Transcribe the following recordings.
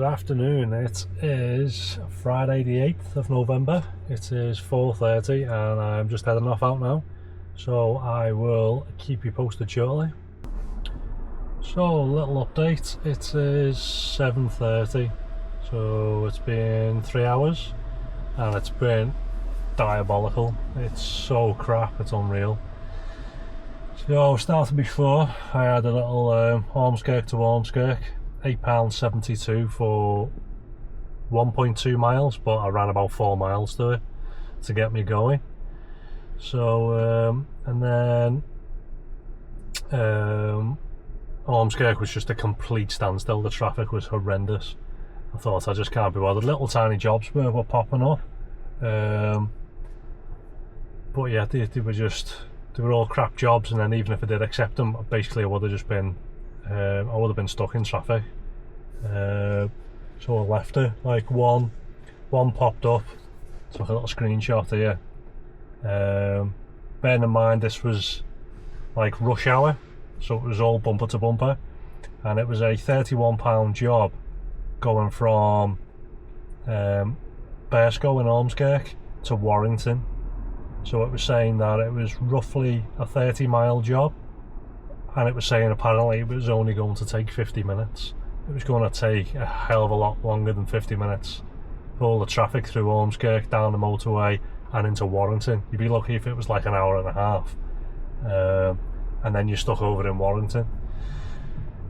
afternoon. It is Friday the 8th of November. It is 4:30 and I'm just heading off out now. So I will keep you posted shortly. So, little update. It is 7:30. So it's been 3 hours and it's been diabolical. It's so crap, it's unreal. So started before, I had a little Ormskirk to Ormskirk, £8.72 for 1.2 miles, but I ran about 4 miles to it to get me going. So and then Ormskirk was just a complete standstill. The traffic was horrendous. I thought I just can't be bothered. Little tiny jobs were popping up, but yeah, they were all crap jobs. And then even if I did accept them, basically I would have just been stuck in traffic. So I left it. Like one popped up. Took a little screenshot here. Bearing in mind this was like rush hour, so it was all bumper to bumper, and it was a £31 job going from Berscough in Ormskirk to Warrington. So it was saying that it was roughly a 30-mile job, and it was saying apparently it was only going to take 50 minutes. It was going to take a hell of a lot longer than 50 minutes. All the traffic through Ormskirk, down the motorway and into Warrington. You'd be lucky if it was like an hour and a half, and then you're stuck over in Warrington.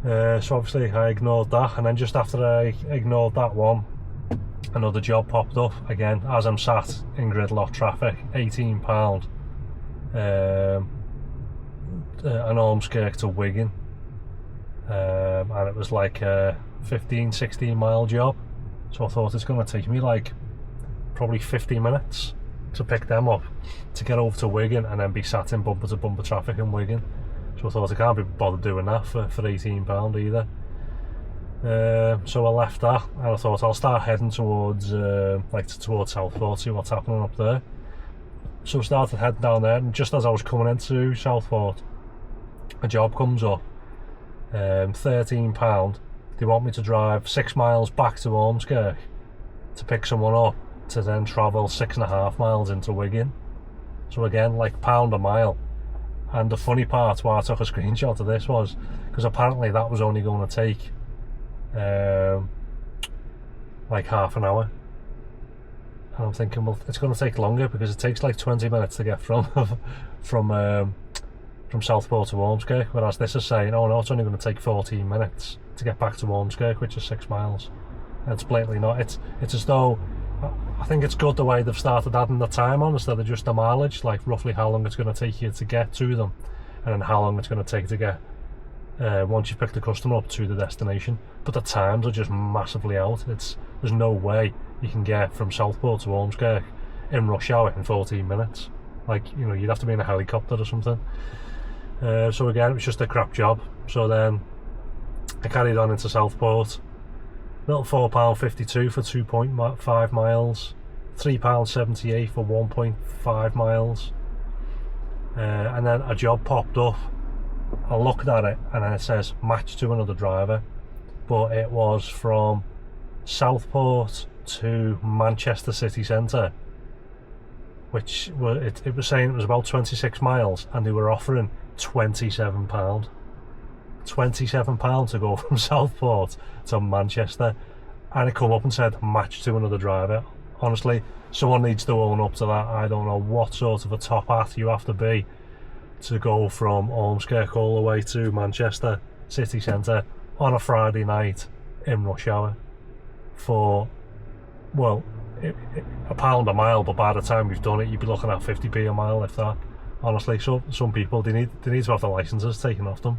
So obviously I ignored that, and then just after I ignored that one, another job popped up again as I'm sat in gridlock traffic. £18, an Ormskirk to Wigan, and it was like a 15-16 mile job. So I thought it's going to take me like probably 50 minutes to pick them up to get over to Wigan and then be sat in bumper to bumper traffic in Wigan. So I thought I can't be bothered doing that for £18 either. So I left that and I thought I'll start heading towards towards Southport, see what's happening up there. So I started heading down there, and just as I was coming into Southport, a job comes up, £13. They want me to drive 6 miles back to Ormskirk to pick someone up, to then travel 6.5 miles into Wigan. So again, like £1 a mile. And the funny part why I took a screenshot of this was because apparently that was only going to take like half an hour. And I'm thinking, well, it's going to take longer because it takes like 20 minutes to get from Southport to Ormskirk, whereas this is saying, oh no, it's only going to take 14 minutes to get back to Ormskirk, which is 6 miles. And it's blatantly not. It's as though, I think it's good the way they've started adding the time on instead of just the mileage, like roughly how long it's going to take you to get to them, and then how long it's going to take to get once you pick the customer up to the destination. But the times are just massively out. There's no way you can get from Southport to Ormskirk in rush hour in 14 minutes. Like, you know, you'd have to be in a helicopter or something. So again, it was just a crap job. So then I carried on into Southport. Little £4.52 for 2.5 miles, £3.78 for 1.5 miles, and then a job popped up. I looked at it and then it says match to another driver, but it was from Southport to Manchester city centre, which it was saying it was about 26 miles, and they were offering £27. £27 to go from Southport to Manchester, and it come up and said match to another driver. Honestly, someone needs to own up to that. I don't know what sort of a top hat you have to be to go from Ormskirk all the way to Manchester city centre on a Friday night in rush hour for, well, £1 a mile, but by the time you've done it you'd be looking at 50p a mile, if that. Honestly, so some people, they need to have the licences taken off them.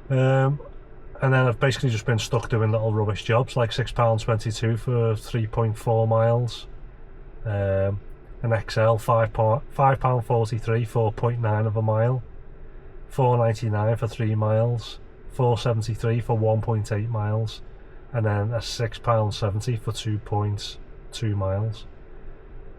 And then I've basically just been stuck doing little rubbish jobs, like £6.22 for 3.4 miles, an XL £5.43 for 0.9 of a mile, £4.99 for 3 miles, £4.73 for 1.8 miles, and then a £6.70 for 2.2 miles.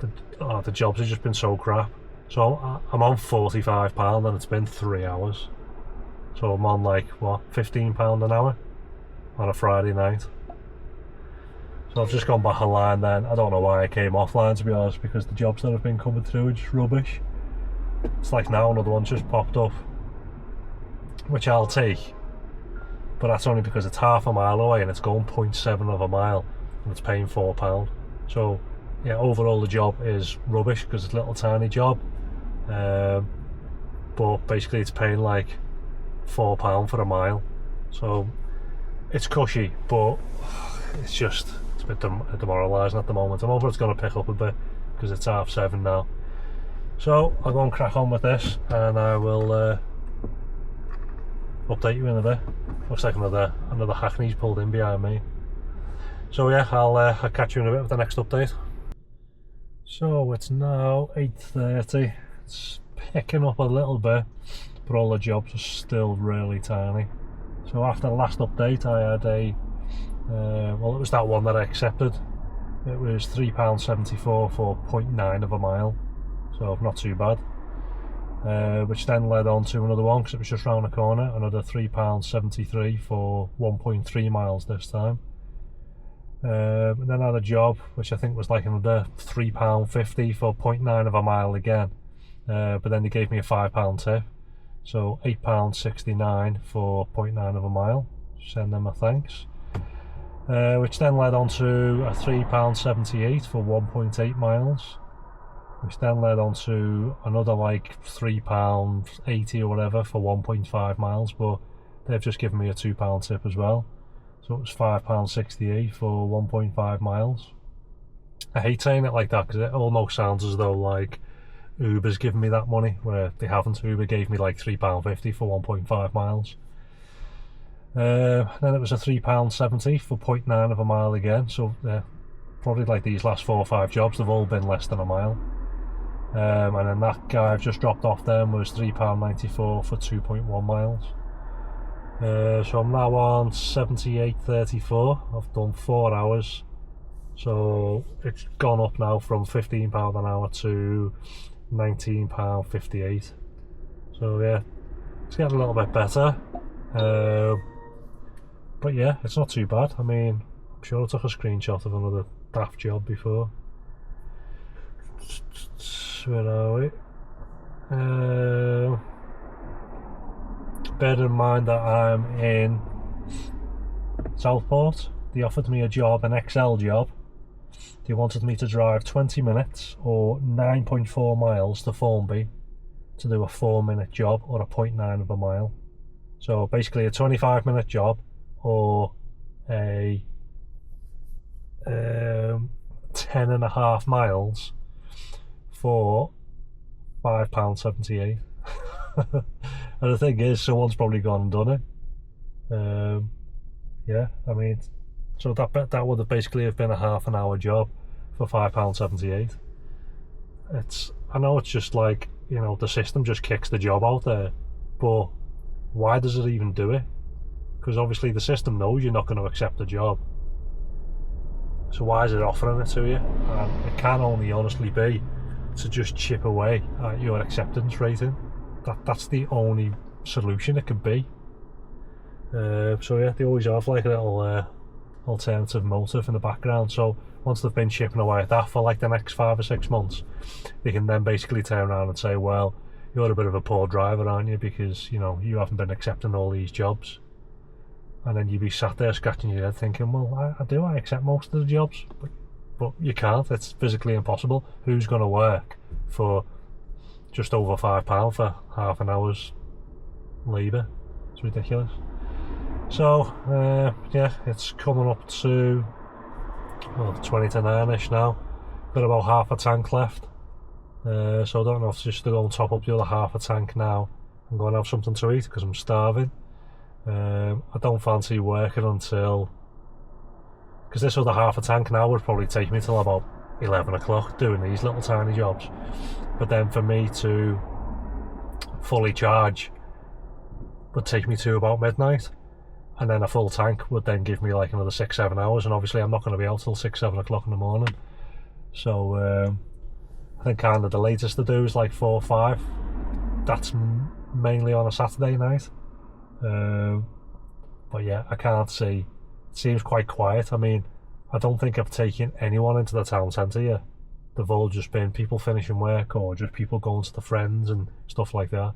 The jobs have just been so crap. So I'm on £45 and it's been 3 hours. So I'm on like, what, £15 an hour on a Friday night. So I've just gone back online then. I don't know why I came offline, to be honest, because the jobs that have been coming through are just rubbish. It's like now another one's just popped up, which I'll take, but that's only because it's half a mile away and it's going 0.7 of a mile and it's paying £4. So yeah, overall the job is rubbish because it's a little tiny job, but basically it's paying like £4 for a mile, so it's cushy, but it's a bit demoralising at the moment. I'm hoping it's going to pick up a bit because it's 7:30 now. So I'll go and crack on with this and I will update you in a bit. Looks like another Hackney's pulled in behind me. So yeah, I'll catch you in a bit with the next update. So it's now 8:30. It's picking up a little bit, but all the jobs are still really tiny. So after the last update I had well, it was that one that I accepted. It was £3.74 for 0.9 of a mile, so not too bad. Which then led on to another one because it was just round the corner, another £3.73 for 1.3 miles this time. And then I had a job which I think was like another £3.50 for 0.9 of a mile again, but then they gave me a £5 tip, so £8.69 for 0.9 of a mile. Send them a thanks. Which then led on to a £3.78 for 1.8 miles, which then led on to another like £3.80 or whatever for 1.5 miles, but they've just given me a £2 tip as well, so it was £5.68 for 1.5 miles. I hate saying it like that because it almost sounds as though like Uber's giving me that money, where they haven't. Uber gave me like £3.50 for 1.5 miles. Then it was a £3.70 for 0.9 of a mile again, so probably like these last 4 or 5 jobs they've all been less than a mile. And then that guy I've just dropped off then was £3.94 for 2.1 miles. So I'm now on 78.34. I've done 4 hours, so it's gone up now from £15 an hour to £19.58. So yeah, it's getting a little bit better. But yeah, it's not too bad. I mean, I'm sure I took a screenshot of another daft job before. Where are we? Bear in mind that I'm in Southport. They offered me a job, an XL job. They wanted me to drive 20 minutes or 9.4 miles to Formby to do a 4-minute job or a 0.9 of a mile. So basically a 25-minute job or a 10.5 miles for £5.78. And the thing is, someone's probably gone and done it. Yeah, I mean, so that would have basically have been a half an hour job for £5.78. I know it's just like, you know, the system just kicks the job out there, but why does it even do it? Because obviously the system knows you're not going to accept the job, so why is it offering it to you? And it can only honestly be to just chip away at your acceptance rating. That's the only solution it could be. So yeah, they always have like a little alternative motive in the background, so once they've been chipping away at that for like the next 5 or 6 months, they can then basically turn around and say, well, you're a bit of a poor driver, aren't you, because, you know, you haven't been accepting all these jobs. And then you'd be sat there scratching your head thinking, well, I accept most of the jobs, but you can't. It's physically impossible. Who's going to work for just over £5 for half an hour's labour? It's ridiculous. So yeah, it's coming up to 20 to 9ish now. Got about half a tank left, so I don't know if just to go and top up the other half a tank now and go and have something to eat because I'm starving. I don't fancy working until, because this other half a tank now would probably take me till about 11 o'clock doing these little tiny jobs, but then for me to fully charge would take me to about midnight, and then a full tank would then give me like another 6-7 hours, and obviously I'm not going to be out till 6-7 o'clock in the morning. So I think kind of the latest to do is like 4 or 5. That's mainly on a Saturday night. But yeah, I can't see. It seems quite quiet. I mean, I don't think I've taken anyone into the town centre yet. They've all just been people finishing work or just people going to the friends and stuff like that.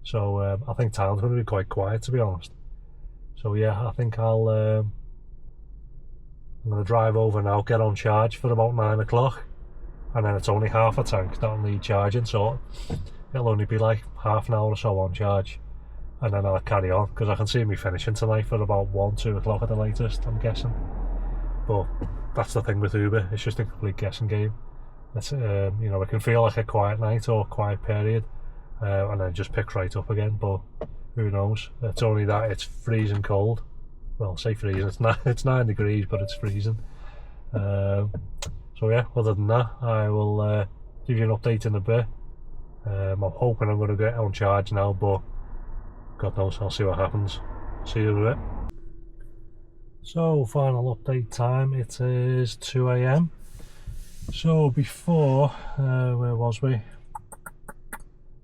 So I think town's going to be quite quiet, to be honest. So yeah, I think I'm going to drive over now, get on charge for about 9 o'clock, and then it's only half a tank that'll need charging, so it'll only be like half an hour or so on charge, and then I'll carry on, because I can see me finishing tonight for about 1-2 o'clock at the latest, I'm guessing. But that's the thing with Uber, it's just a complete guessing game. It's you know, it can feel like a quiet night or quiet period, and then just pick right up again, but who knows. It's only that it's freezing cold. Well, say freezing, it's 9 degrees, but it's freezing. So yeah, other than that, I will give you an update in a bit. I'm hoping I'm going to get on charge now, but God knows, I'll see what happens. See you in a bit. So, final update time, it is 2 AM. So before, where was we?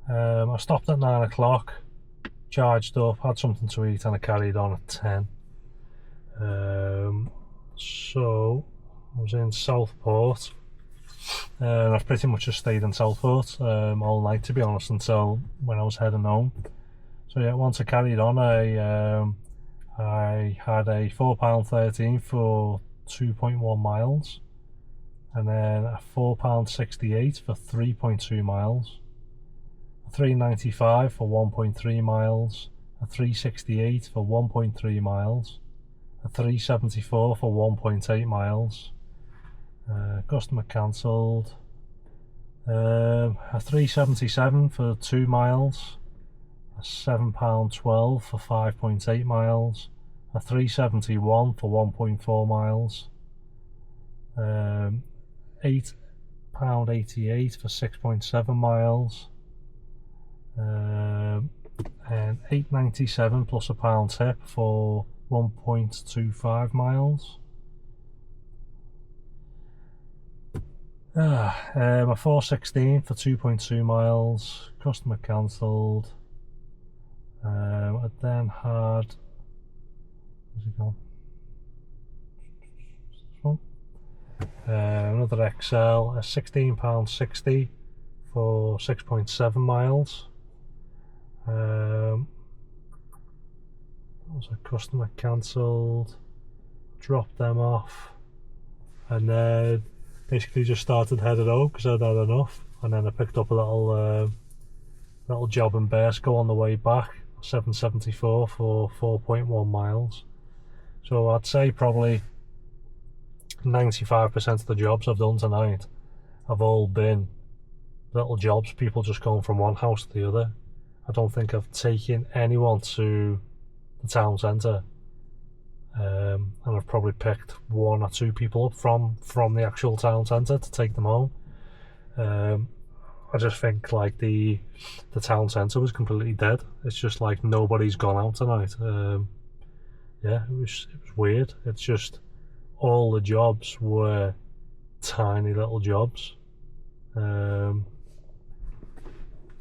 I stopped at 9 o'clock, charged up, had something to eat, and I carried on at 10. So I was in Southport, and I've pretty much just stayed in Southport all night, to be honest, until when I was heading home. So yeah, once I carried on, I had a £4.13 for 2.1 miles, and then a £4.68 for 3.2 miles, a £3.95 for 1.3 miles, a £3.68 for 1.3 miles, a £3.74 for 1.8 miles, customer cancelled, a £3.77 for 2 miles, a £7.12 for 5.8 miles, a £3.71 for 1.4 miles, £8.88 for 6.7 miles, and £8.97 plus a pound tip for 1.25 miles. A £4.16 for 2.2 miles, customer cancelled. I then had, where's it gone? Another XL, a £16.60 for 6.7 miles. Was a customer cancelled, dropped them off, and then basically just started headed home because I'd had enough. And then I picked up a little job in Bersco on the way back, £7.74 for 4.1 miles. So I'd say probably 95% of the jobs I've done tonight have all been little jobs, people just going from one house to the other. I don't think I've taken anyone to the town centre, and I've probably picked 1 or 2 people up from the actual town centre to take them home. I just think like the town centre was completely dead. It's just like nobody's gone out tonight. Yeah, it was weird. It's just all the jobs were tiny little jobs. You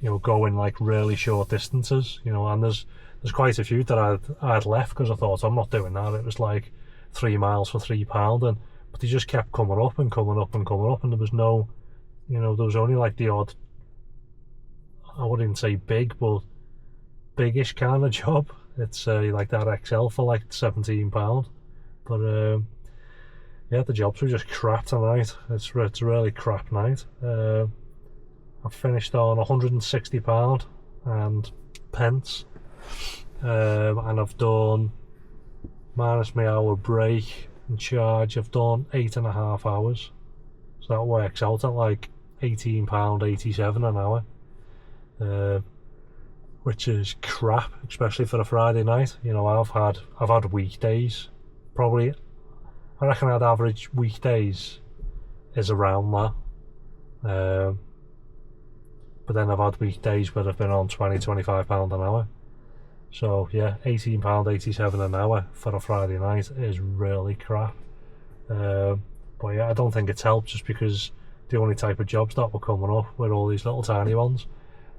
know, going like really short distances, you know, and there's quite a few that I'd left because I thought I'm not doing that. It was like 3 miles for £3, but they just kept coming up and coming up and coming up, and there was no, you know, there was only like the odd, I wouldn't say big, but biggish kind of job. It's like that XL for like £17, but yeah, the jobs were just crap tonight. It's a really crap night. I finished on £160 and pence, and I've done, minus my hour break and charge, I've done 8.5 hours, so that works out at like £18.87 an hour, which is crap, especially for a Friday night. You know, I've had weekdays, probably, I reckon I'd average weekdays is around that. But then I've had weekdays where I've been on £20-25 an hour. So yeah, £18.87 an hour for a Friday night is really crap. But yeah, I don't think it's helped, just because the only type of jobs that were coming up were all these little tiny ones.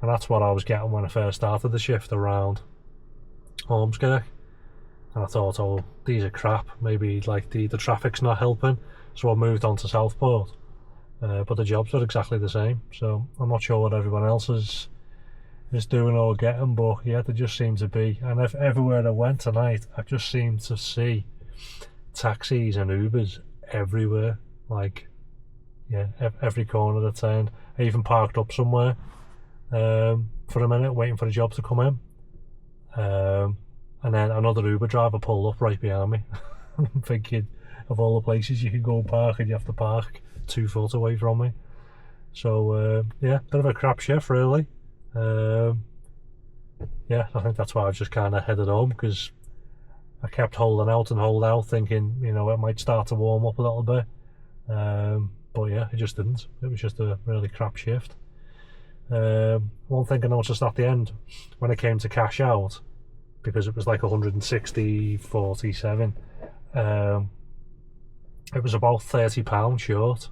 And that's what I was getting when I first started the shift around Ormskirk. and I thought, oh, these are crap, maybe like the traffic's not helping, so I moved on to Southport. But the jobs were exactly the same, so I'm not sure what everyone else is doing or getting, but yeah, they just seem to be. And everywhere I went tonight, I just seemed to see taxis and Ubers everywhere, like, yeah, every corner I turned. I even parked up somewhere for a minute waiting for a job to come in, and then another Uber driver pulled up right behind me. I'm thinking, of all the places you can go park, and you have to park 2 foot away from me. So yeah, bit of a crap shift really. Yeah, I think that's why I just kind of headed home, because I kept holding out thinking, you know, it might start to warm up a little bit, but yeah, it just didn't. It was just a really crap shift. One thing I noticed at the end, when it came to cash out, because it was like 160.47, it was about £30 short.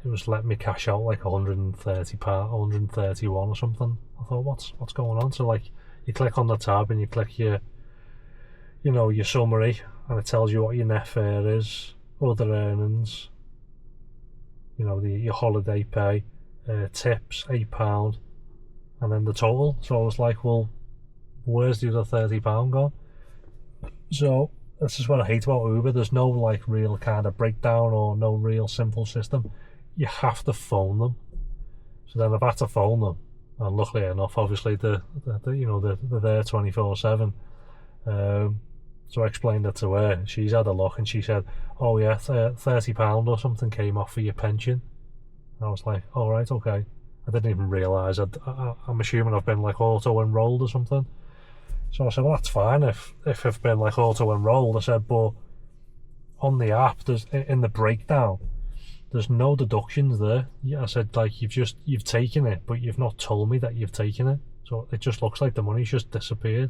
It was letting me cash out like £130, 131 or something. I thought, what's going on? So like, you click on the tab and you click your summary, and it tells you what your net fare is, other earnings, your holiday pay, tips £8, and then the total. So I was like, well, where's the other £30 gone? So this is what I hate about Uber. There's no like real kind of breakdown or no real simple system. You have to phone them. So then I've had to phone them, and luckily enough, obviously they're there 24/7. So I explained it to her. She's had a look and she said, oh yeah, £30 or something came off for your pension. And I was like, all right, okay. I didn't even realise. I'm assuming I've been like auto enrolled or something. So I said, well, that's fine if I've been like auto enrolled. I said, but on the app, there's in the breakdown, there's no deductions there. Yeah, I said, like, you've taken it, but you've not told me that you've taken it. So it just looks like the money's just disappeared.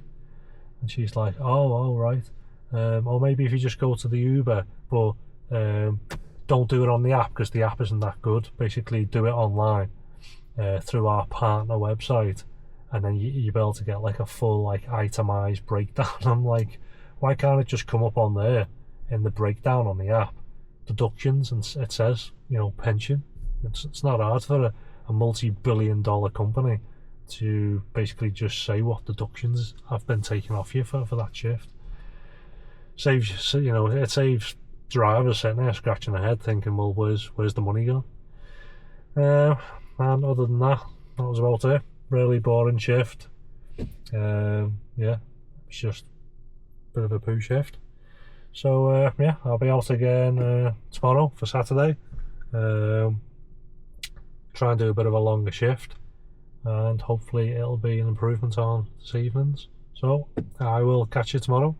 And she's like, oh, right. Or maybe if you just go to the Uber, but don't do it on the app, because the app isn't that good. Basically, do it online through our partner website, and then you'll be able to get like a full like itemized breakdown. I'm like, why can't it just come up on there in the breakdown on the app, deductions, and it says, pension. It's not hard for a multi-billion-dollar company to basically just say what deductions have been taken off you for that shift. It saves drivers sitting there scratching their head thinking, well, where's the money gone? And other than that was about it. Really boring shift. Yeah, it's just a bit of a poo shift. So yeah, I'll be out again tomorrow for Saturday. Try and do a bit of a longer shift, and hopefully it'll be an improvement on this evening's. So I will catch you tomorrow.